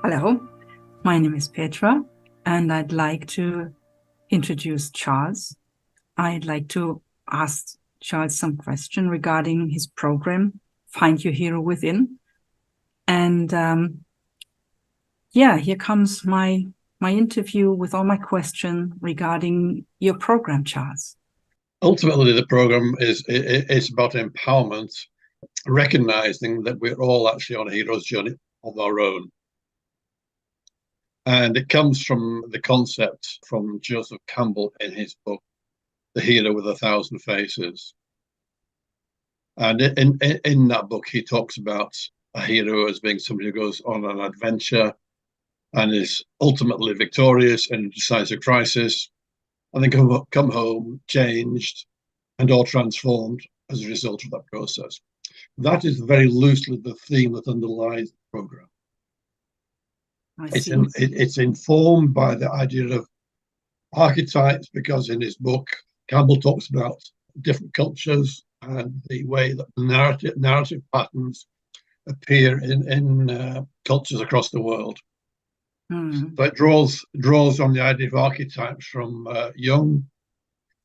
Hello, my name is Petra, and I'd like to introduce Charles. I'd like to ask Charles some question regarding his program, Find Your Hero Within. And here comes my interview with all my questions regarding your program, Charles. Ultimately, the program is about empowerment, recognizing that we're all actually on a hero's journey of our own. And it comes from the concept from Joseph Campbell in his book, The Hero with a Thousand Faces. And in that book, he talks about a hero as being somebody who goes on an adventure and is ultimately victorious in a decisive crisis, and then come home changed and all transformed as a result of that process. That is very loosely the theme that underlies the program. It's informed by the idea of archetypes, because in his book, Campbell talks about different cultures and the way that narrative patterns appear in cultures across the world. So it draws on the idea of archetypes from Jung,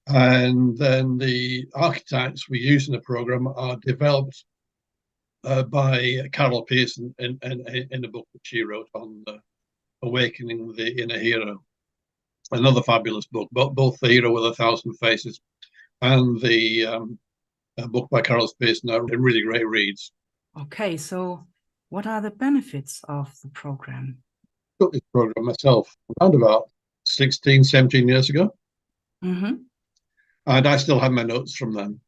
and then the archetypes we use in the program are developed by Carol Pearson in a book that she wrote on Awakening the Inner Hero. Another fabulous book, both The Hero with a Thousand Faces and the book by Carol Pearson are really great reads. Okay, so what are the benefits of the program? I took this program myself around about 16, 17 years ago. Mm-hmm. And I still have my notes from them.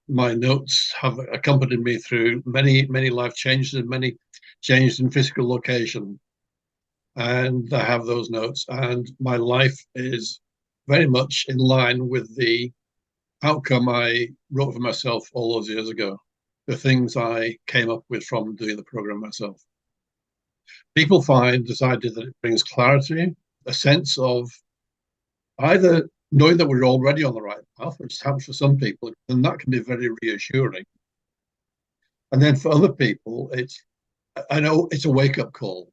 My notes have accompanied me through many, many life changes and many changes in physical location. And I have those notes. And my life is very much in line with the outcome I wrote for myself all those years ago, the things I came up with from doing the program myself. People find this idea that it brings clarity, a sense of either knowing that we're already on the right path, which happens for some people, and that can be very reassuring. And then for other people, I know it's a wake-up call.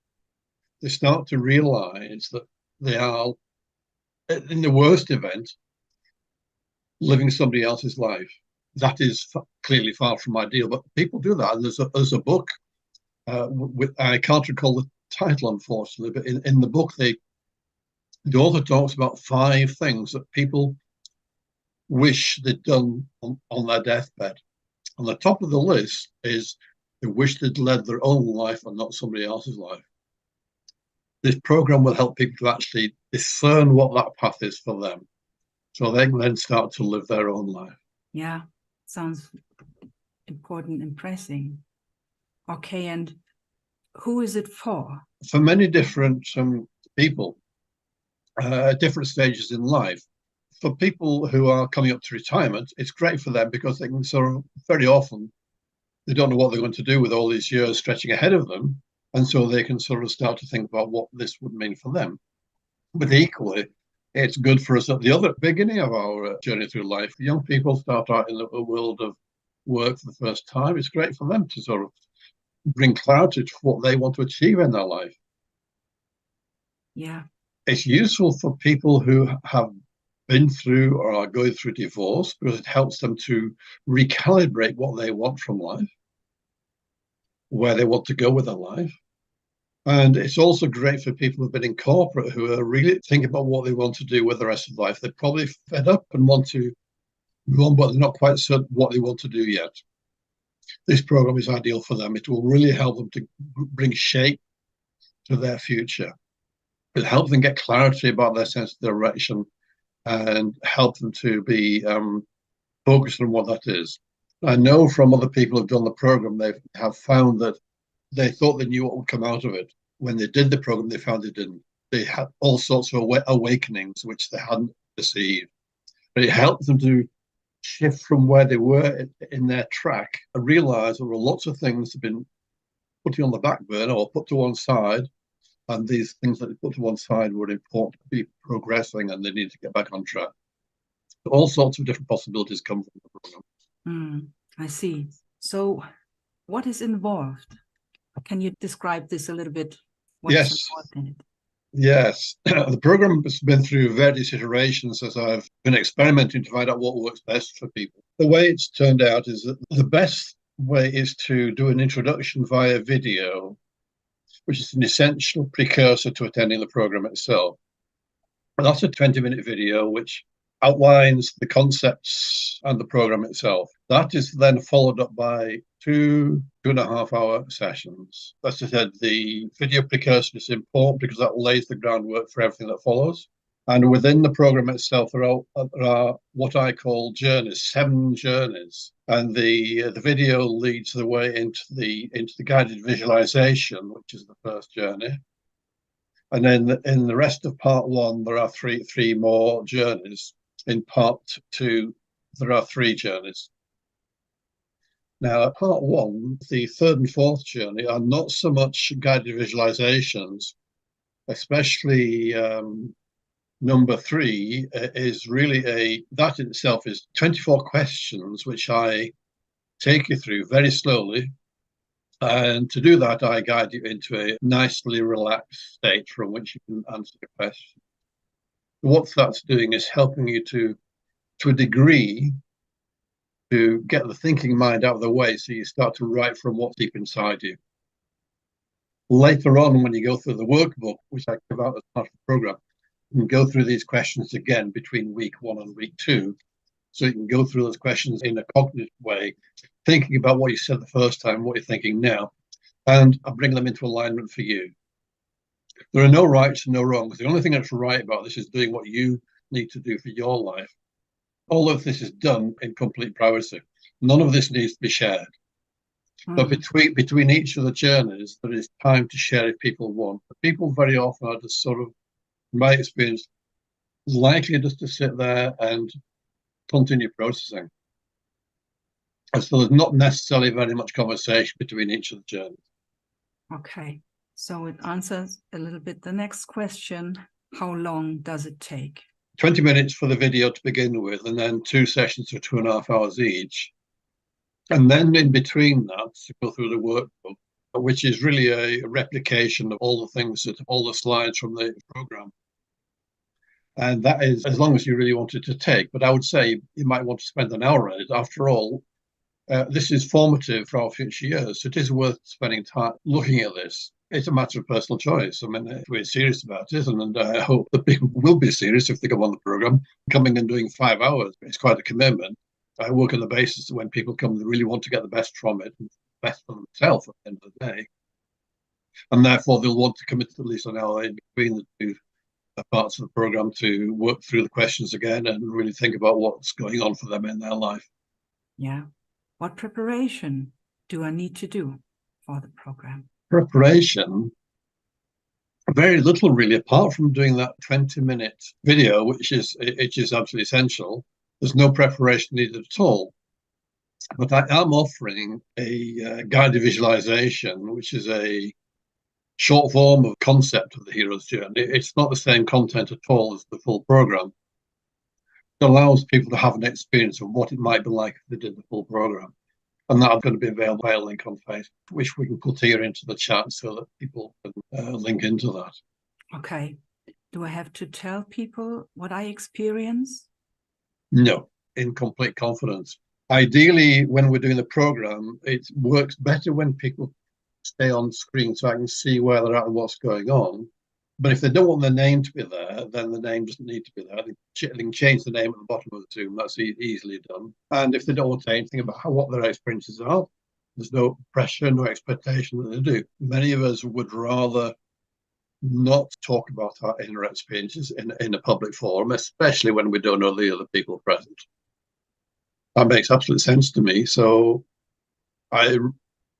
They start to realize that they are, in the worst event, living somebody else's life. That is clearly far from ideal, but people do that. And there's a book, I can't recall the title, unfortunately, but in the book, the author talks about 5 things that people wish they'd done on their deathbed. On the top of the list is they wish they'd led their own life and not somebody else's life. This program will help people to actually discern what that path is for them, so they can then start to live their own life. Yeah, sounds important, impressing. Okay, and who is it for? For many different people, different stages in life. For people who are coming up to retirement, it's great for them because they can sort of, very often, they don't know what they're going to do with all these years stretching ahead of them. And so they can sort of start to think about what this would mean for them. But equally, it's good for us at the other beginning of our journey through life. Young people start out in the world of work for the first time. It's great for them to sort of bring clarity to what they want to achieve in their life. Yeah. It's useful for people who have been through or are going through divorce, because it helps them to recalibrate what they want from life, where they want to go with their life. And it's also great for people who've been in corporate who are really thinking about what they want to do with the rest of life. They're probably fed up and want to move on, but they're not quite certain what they want to do yet. This program is ideal for them. It will really help them to bring shape to their future. It'll help them get clarity about their sense of direction and help them to be focused on what that is. I know from other people who've done the program, they have found that they thought they knew what would come out of it. When they did the program, they found they didn't. They had all sorts of awakenings which they hadn't perceived. But it helped them to shift from where they were in their track and realize there were lots of things that had been put on the back burner or put to one side. And these things that they put to one side were important to be progressing, and they need to get back on track. So all sorts of different possibilities come from the program. I see. So what is involved? Can you describe this a little bit What's Yes. involved in it? Yes, the program has been through various iterations as I've been experimenting to find out what works best for people. The way it's turned out is that the best way is to do an introduction via video, which is an essential precursor to attending the program itself. And that's a 20-minute video which outlines the concepts and the program itself. That is then followed up by 2.5 hour sessions. As I said, the video precursor is important because that lays the groundwork for everything that follows. And within the program itself, there are what I call journeys, 7 journeys. And the video leads the way into the guided visualization, which is the first journey. And then in the rest of part 1, there are three more journeys. In part 2, there are 3 journeys. Now, part 1, the 3rd and 4th journey are not so much guided visualizations, especially number 3 is really that in itself is 24 questions, which I take you through very slowly. And to do that, I guide you into a nicely relaxed state from which you can answer the question. What that's doing is helping you to a degree, to get the thinking mind out of the way so you start to write from what's deep inside you. Later on, when you go through the workbook, which I give out as part of the program, you can go through these questions again between week 1 and week 2. So you can go through those questions in a cognitive way, thinking about what you said the first time, what you're thinking now, and I bring them into alignment for you. There are no rights and no wrongs. The only thing that's right about this is doing what you need to do for your life. All of this is done in complete privacy. None of this needs to be shared. But between each of the journeys, there is time to share if people want. But people very often are just sort of, in my experience, likely just to sit there and continue processing. And so there's not necessarily very much conversation between each of the journeys. Okay, so it answers a little bit the next question. How long does it take? 20 minutes for the video to begin with, and then 2 sessions of 2.5 hours each. And then in between that, to go through the workbook, which is really a replication of all the slides from the program. And that is as long as you really wanted to take. But I would say you might want to spend an hour on it. After all, this is formative for our future years. So it is worth spending time looking at this. It's a matter of personal choice. I mean, if we're serious about it, and I hope that people will be serious if they come on the program, coming and doing 5 hours, it's quite a commitment. I work on the basis that when people come, they really want to get the best from it, and the best for themselves at the end of the day. And therefore, they'll want to commit at least an hour in between the 2 parts of the program to work through the questions again and really think about what's going on for them in their life. Yeah. What preparation do I need to do for the program? Preparation, very little really, apart from doing that 20-minute video, which is absolutely essential. There's no preparation needed at all. But I am offering a guided visualization, which is a short form of concept of the hero's journey. It's not the same content at all as the full program. It allows people to have an experience of what it might be like if they did the full program. And that's going to be available by a link on Facebook, which we can put here into the chat so that people can link into that. Okay. Do I have to tell people what I experience? No, in complete confidence. Ideally, when we're doing the program, it works better when people stay on screen so I can see where they're at and what's going on. But if they don't want their name to be there, then the name doesn't need to be there. They can change the name at the bottom of the Zoom. That's easily done. And if they don't want to say anything about what their experiences are, there's no pressure, no expectation that they do. Many of us would rather not talk about our inner experiences in a public forum, especially when we don't know the other people present. That makes absolute sense to me. So I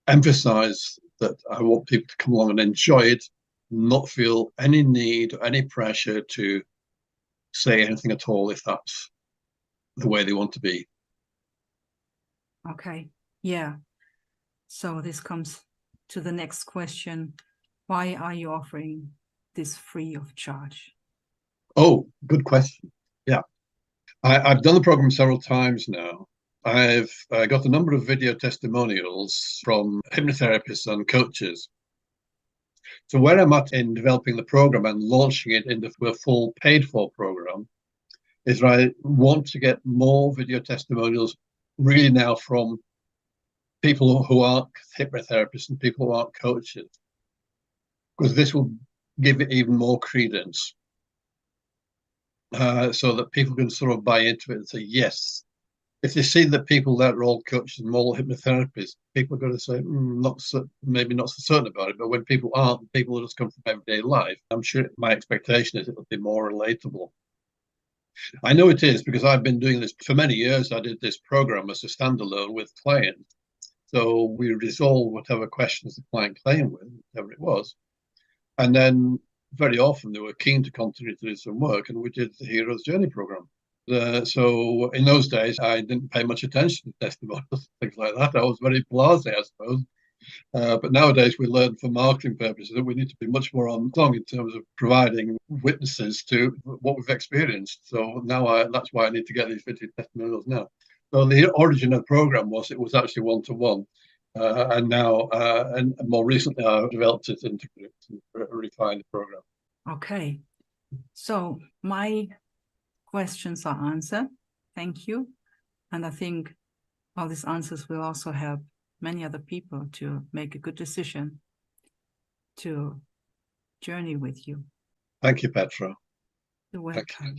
emphasize that I want people to come along and enjoy it, not feel any need or any pressure to say anything at all if that's the way they want to be. Okay, yeah. So this comes to the next question. Why are you offering this free of charge? Oh, good question. Yeah. I've done the program several times now. I've got a number of video testimonials from hypnotherapists and coaches. So where I'm at in developing the program and launching it into a full paid-for program is I want to get more video testimonials really now from people who aren't hypnotherapists and people who aren't coaches, because this will give it even more credence, so that people can sort of buy into it and say, yes. If they see that people that are all coaches and all hypnotherapists, people are going to say, not so, maybe not so certain about it. But when people aren't, people who just come from everyday life, I'm sure my expectation is it will be more relatable. I know it is, because I've been doing this for many years. I did this program as a standalone with clients. So we resolved whatever questions the client came with, whatever it was. And then very often they were keen to continue to do some work, and we did the Hero's Journey program. So in those days, I didn't pay much attention to testimonials, things like that. I was very blasé, I suppose. But nowadays, we learn for marketing purposes that we need to be much more on song in terms of providing witnesses to what we've experienced. So now that's why I need to get these video testimonials now. So the origin of the program was it was actually one-to-one. And now, and more recently, I've developed it into a refined program. Okay. So my questions are answered. Thank you. And I think all these answers will also help many other people to make a good decision to journey with you. Thank you, Petra. You're welcome.